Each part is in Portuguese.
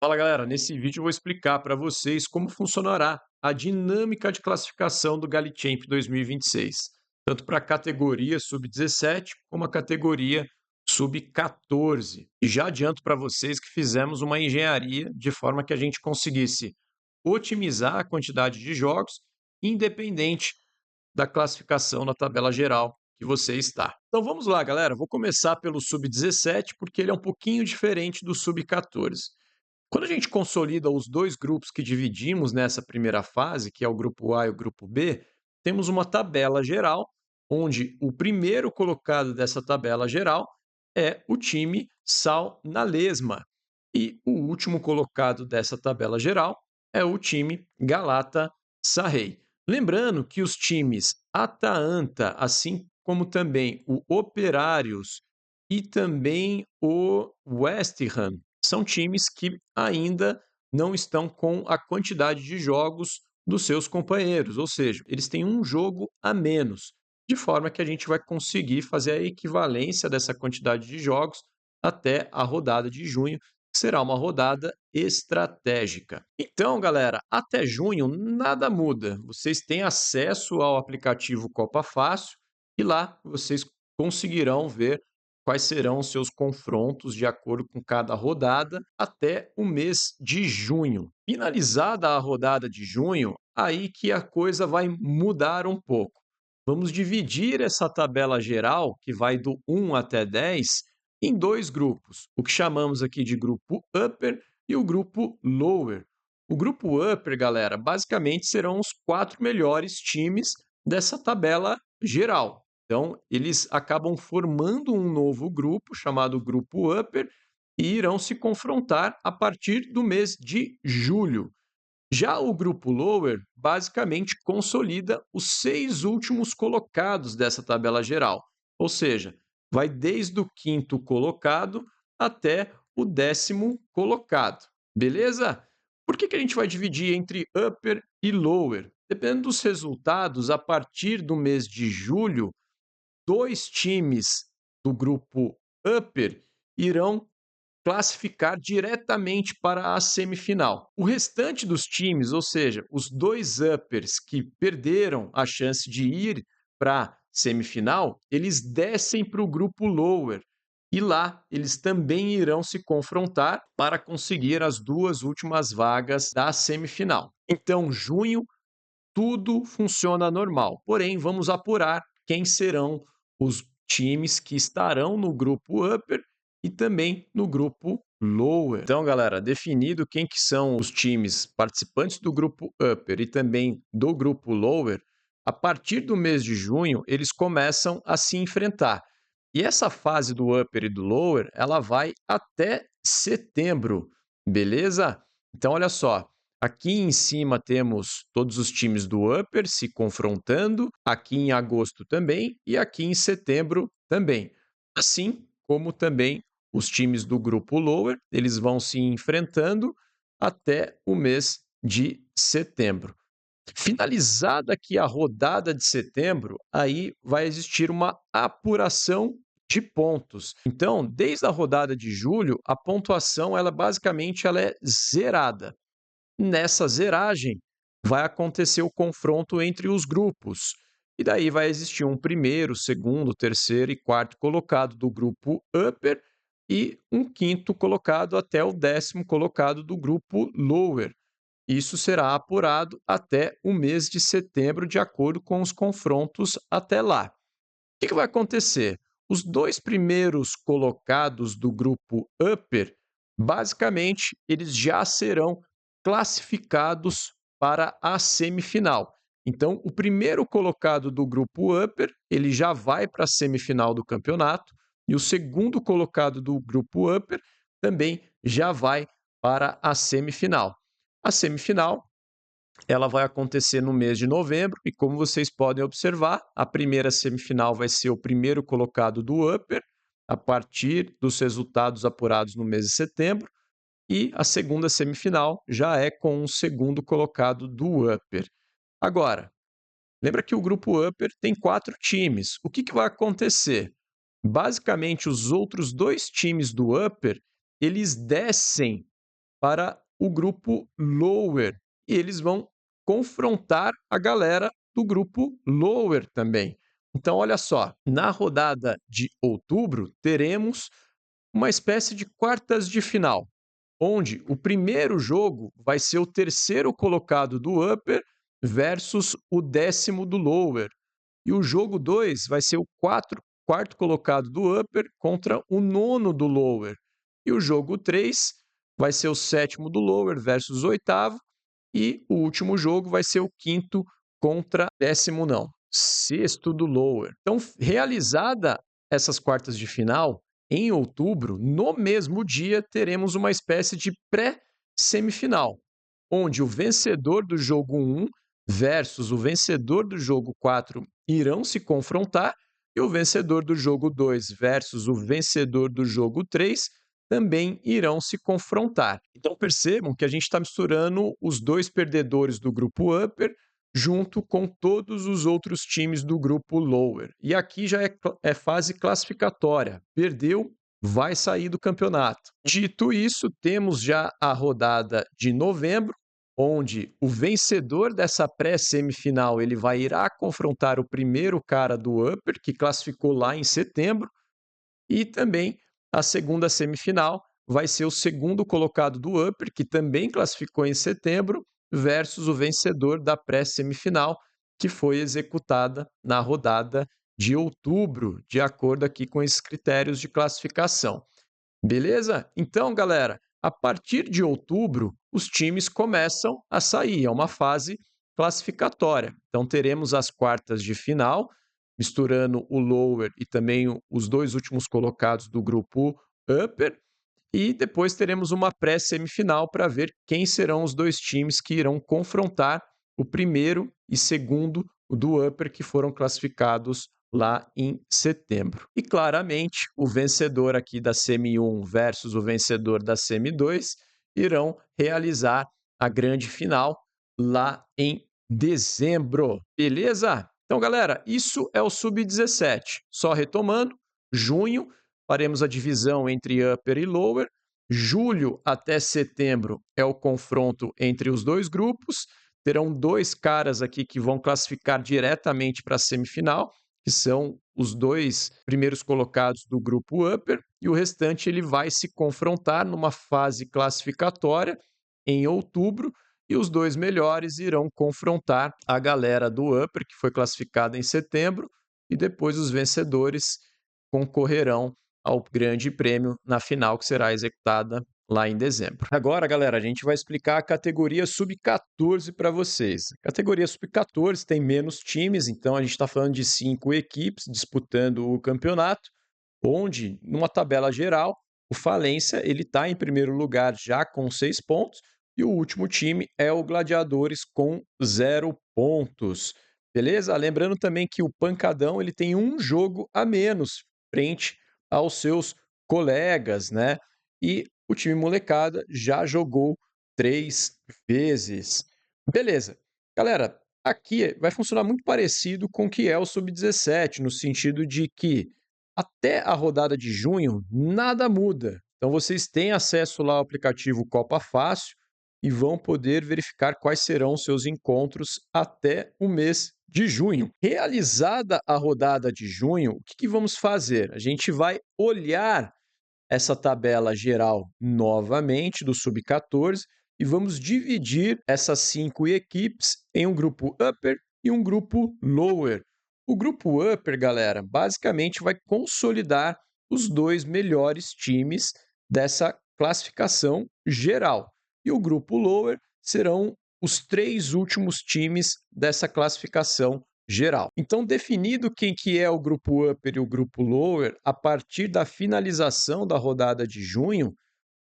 Fala galera, nesse vídeo eu vou explicar para vocês como funcionará a dinâmica de classificação do Galichamp 2026, tanto para a categoria sub-17 como a categoria sub-14. E já adianto para vocês que fizemos uma engenharia de forma que a gente conseguisse otimizar a quantidade de jogos, independente da classificação na tabela geral que você está. Então vamos lá, galera. Vou começar pelo sub-17 porque ele é um pouquinho diferente do sub-14. Quando a gente consolida os dois grupos que dividimos nessa primeira fase, que é o grupo A e o grupo B, temos uma tabela geral, onde o primeiro colocado dessa tabela geral é o time Sal na Lesma. E o último colocado dessa tabela geral é o time Galata Sarrei. Lembrando que os times Ataanta, assim como também o Operários e também o West Ham, são times que ainda não estão com a quantidade de jogos dos seus companheiros, ou seja, eles têm um jogo a menos, de forma que a gente vai conseguir fazer a equivalência dessa quantidade de jogos até a rodada de junho, que será uma rodada estratégica. Então, galera, até junho nada muda. Vocês têm acesso ao aplicativo Copa Fácil e lá vocês conseguirão ver quais serão os seus confrontos de acordo com cada rodada até o mês de junho. Finalizada a rodada de junho, aí que a coisa vai mudar um pouco. Vamos dividir essa tabela geral, que vai do 1 até 10, em dois grupos, o que chamamos aqui de grupo Upper e o grupo Lower. O grupo Upper, galera, basicamente serão os 4 melhores times dessa tabela geral. Então, eles acabam formando um novo grupo, chamado Grupo Upper, e irão se confrontar a partir do mês de julho. Já o Grupo Lower, basicamente, consolida os 6 últimos colocados dessa tabela geral, ou seja, vai desde o quinto colocado até o 10º colocado, beleza? Por que a gente vai dividir entre Upper e Lower? Dependendo dos resultados, a partir do mês de julho, dois times do grupo Upper irão classificar diretamente para a semifinal. O restante dos times, ou seja, os dois Uppers que perderam a chance de ir para a semifinal, eles descem para o grupo Lower. E lá eles também irão se confrontar para conseguir as duas últimas vagas da semifinal. Então, junho tudo funciona normal. Porém, vamos apurar quem serão os times que estarão no grupo Upper e também no grupo Lower. Então, galera, definido quem que são os times participantes do grupo Upper e também do grupo Lower, a partir do mês de junho, eles começam a se enfrentar. E essa fase do Upper e do Lower, ela vai até setembro, beleza? Então, olha só, aqui em cima temos todos os times do Upper se confrontando, aqui em agosto também e aqui em setembro também. Assim como também os times do grupo Lower, eles vão se enfrentando até o mês de setembro. Finalizada aqui a rodada de setembro, aí vai existir uma apuração de pontos. Então, desde a rodada de julho, a pontuação ela é zerada. Nessa zeragem, vai acontecer o confronto entre os grupos. E daí vai existir um primeiro, segundo, terceiro e quarto colocado do grupo Upper e um quinto colocado até o 10º colocado do grupo Lower. Isso será apurado até o mês de setembro, de acordo com os confrontos até lá. O que vai acontecer? Os dois primeiros colocados do grupo Upper, basicamente, eles já serão classificados para a semifinal. Então, o primeiro colocado do grupo Upper, ele já vai para a semifinal do campeonato, e o segundo colocado do grupo Upper também já vai para a semifinal. A semifinal ela vai acontecer no mês de novembro e, como vocês podem observar, a primeira semifinal vai ser o primeiro colocado do Upper, a partir dos resultados apurados no mês de setembro, e a segunda semifinal já é com o segundo colocado do Upper. Agora, lembra que o grupo Upper tem 4 times. O que vai acontecer? Basicamente, os outros dois times do Upper, eles descem para o grupo Lower. E eles vão confrontar a galera do grupo Lower também. Então, olha só, na rodada de outubro, teremos uma espécie de quartas de final, onde o primeiro jogo vai ser o terceiro colocado do Upper versus o décimo do Lower. E o jogo 2 vai ser o quarto colocado do Upper contra o nono do Lower. E o jogo 3 vai ser o sétimo do Lower versus o oitavo. E o último jogo vai ser o quinto contra décimo não, sexto do Lower. Então, realizada essas quartas de final, em outubro, no mesmo dia, teremos uma espécie de pré-semifinal, onde o vencedor do jogo 1 versus o vencedor do jogo 4 irão se confrontar e o vencedor do jogo 2 versus o vencedor do jogo 3 também irão se confrontar. Então percebam que a gente está misturando os dois perdedores do grupo Upper junto com todos os outros times do grupo Lower. E aqui já é fase classificatória. Perdeu, vai sair do campeonato. Dito isso, temos já a rodada de novembro, onde o vencedor dessa pré-semifinal ele irá confrontar o primeiro cara do Upper, que classificou lá em setembro, e também a segunda semifinal vai ser o segundo colocado do Upper, que também classificou em setembro, versus o vencedor da pré-semifinal, que foi executada na rodada de outubro, de acordo aqui com esses critérios de classificação. Beleza? Então, galera, a partir de outubro, os times começam a sair, é uma fase classificatória. Então, teremos as quartas de final, misturando o lower e também os dois últimos colocados do grupo upper, e depois teremos uma pré-semifinal para ver quem serão os dois times que irão confrontar o primeiro e segundo do upper que foram classificados lá em setembro. E claramente, o vencedor aqui da Semi 1 versus o vencedor da Semi 2 irão realizar a grande final lá em dezembro. Beleza? Então, galera, isso é o Sub-17. Só retomando, junho, faremos a divisão entre upper e lower. Julho até setembro é o confronto entre os dois grupos. Terão dois caras aqui que vão classificar diretamente para a semifinal, que são os dois primeiros colocados do grupo upper, e o restante ele vai se confrontar numa fase classificatória em outubro, e os dois melhores irão confrontar a galera do upper, que foi classificada em setembro, e depois os vencedores concorrerão ao grande prêmio na final que será executada lá em dezembro. Agora, galera, a gente vai explicar a categoria Sub-14 para vocês. A categoria Sub-14 tem menos times, então a gente está falando de 5 equipes disputando o campeonato, onde, numa tabela geral, o Falência ele está em primeiro lugar já com 6 pontos, e o último time é o Gladiadores com 0 pontos. Beleza? Lembrando também que o Pancadão ele tem um jogo a menos frente aos seus colegas, né? E o time molecada já jogou 3 vezes. Beleza. Galera, aqui vai funcionar muito parecido com o que é o Sub-17, no sentido de que até a rodada de junho nada muda. Então vocês têm acesso lá ao aplicativo Copa Fácil e vão poder verificar quais serão seus encontros até o mês de junho. Realizada a rodada de junho, o que vamos fazer? A gente vai olhar essa tabela geral novamente do Sub-14 e vamos dividir essas 5 equipes em um grupo upper e um grupo lower. O grupo upper, galera, basicamente vai consolidar os dois melhores times dessa classificação geral. E o grupo lower serão os 3 últimos times dessa classificação geral. Então, definido quem que é o grupo upper e o grupo lower, a partir da finalização da rodada de junho,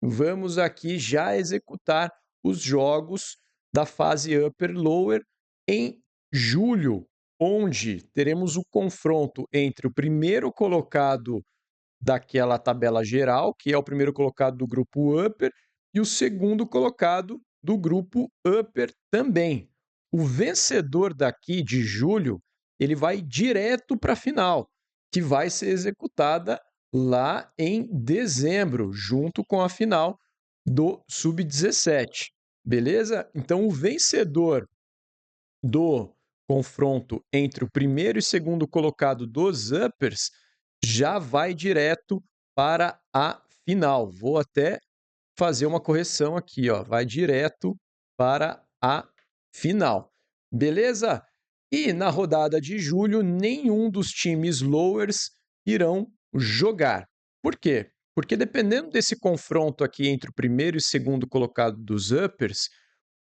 vamos aqui já executar os jogos da fase upper-lower em julho, onde teremos o confronto entre o primeiro colocado daquela tabela geral, que é o primeiro colocado do grupo upper, e o segundo colocado do grupo upper também. O vencedor daqui de julho, ele vai direto para a final, que vai ser executada lá em dezembro, junto com a final do Sub-17, beleza? Então, o vencedor do confronto entre o primeiro e segundo colocado dos Uppers já vai direto para a final. Vou até fazer uma correção aqui, ó, vai direto para a final. Beleza? E na rodada de julho, nenhum dos times lowers irão jogar. Por quê? Porque dependendo desse confronto aqui entre o primeiro e segundo colocado dos uppers,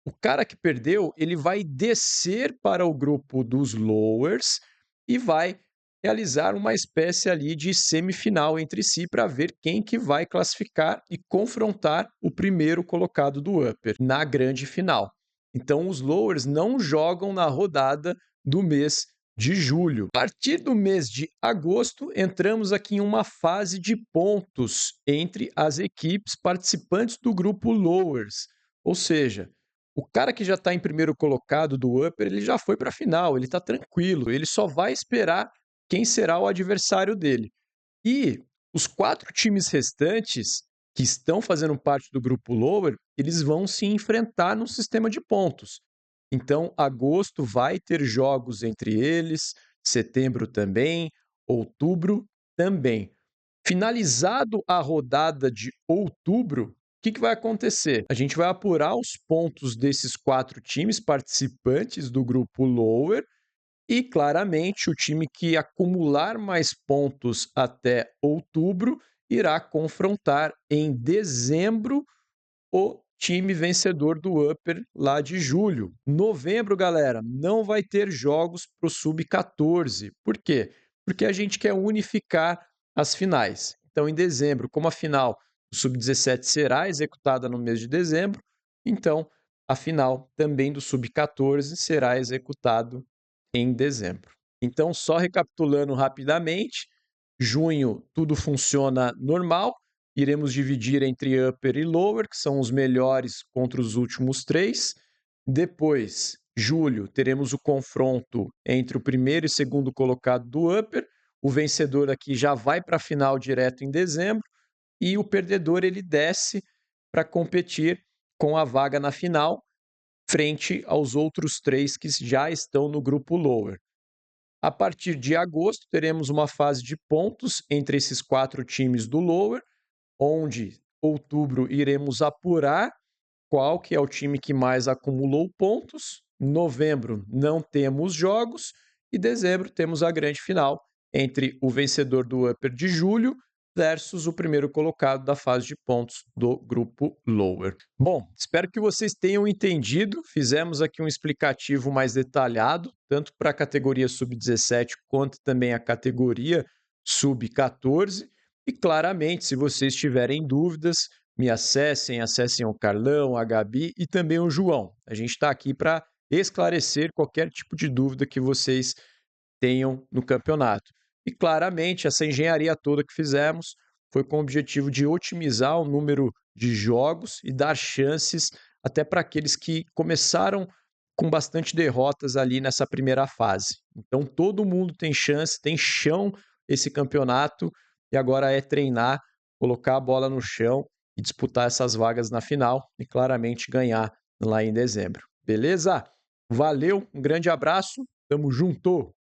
o cara que perdeu, ele vai descer para o grupo dos lowers e vai realizar uma espécie ali de semifinal entre si para ver quem que vai classificar e confrontar o primeiro colocado do upper na grande final. Então os lowers não jogam na rodada do mês de julho. A partir do mês de agosto, entramos aqui em uma fase de pontos entre as equipes participantes do grupo lowers, ou seja, o cara que já está em primeiro colocado do upper, ele já foi para a final, ele está tranquilo, ele só vai esperar quem será o adversário dele. E os 4 times restantes que estão fazendo parte do grupo lower, eles vão se enfrentar no sistema de pontos. Então, agosto vai ter jogos entre eles, setembro também, outubro também. Finalizado a rodada de outubro, o que vai acontecer? A gente vai apurar os pontos desses 4 times participantes do grupo lower e, claramente, o time que acumular mais pontos até outubro irá confrontar em dezembro o time vencedor do upper lá de julho. Novembro, galera, não vai ter jogos para o sub-14. Por quê? Porque a gente quer unificar as finais. Então, em dezembro, como a final do sub-17 será executada no mês de dezembro, então a final também do sub-14 será executado em dezembro. Então, só recapitulando rapidamente, junho tudo funciona normal, iremos dividir entre upper e lower, que são os melhores contra os últimos 3. Depois, julho, teremos o confronto entre o primeiro e segundo colocado do upper. O vencedor aqui já vai para a final direto em dezembro e o perdedor ele desce para competir com a vaga na final frente aos outros 3 que já estão no grupo lower. A partir de agosto, teremos uma fase de pontos entre esses 4 times do lower, onde outubro iremos apurar qual que é o time que mais acumulou pontos. Novembro não temos jogos e dezembro temos a grande final entre o vencedor do upper de julho versus o primeiro colocado da fase de pontos do grupo lower. Bom, espero que vocês tenham entendido. Fizemos aqui um explicativo mais detalhado, tanto para a categoria sub-17 quanto também a categoria sub-14. E claramente, se vocês tiverem dúvidas, me acessem o Carlão, a Gabi e também o João. A gente está aqui para esclarecer qualquer tipo de dúvida que vocês tenham no campeonato. E claramente, essa engenharia toda que fizemos foi com o objetivo de otimizar o número de jogos e dar chances até para aqueles que começaram com bastante derrotas ali nessa primeira fase. Então, todo mundo tem chance, tem chão esse campeonato e agora é treinar, colocar a bola no chão e disputar essas vagas na final e claramente ganhar lá em dezembro. Beleza? Valeu, um grande abraço, tamo junto!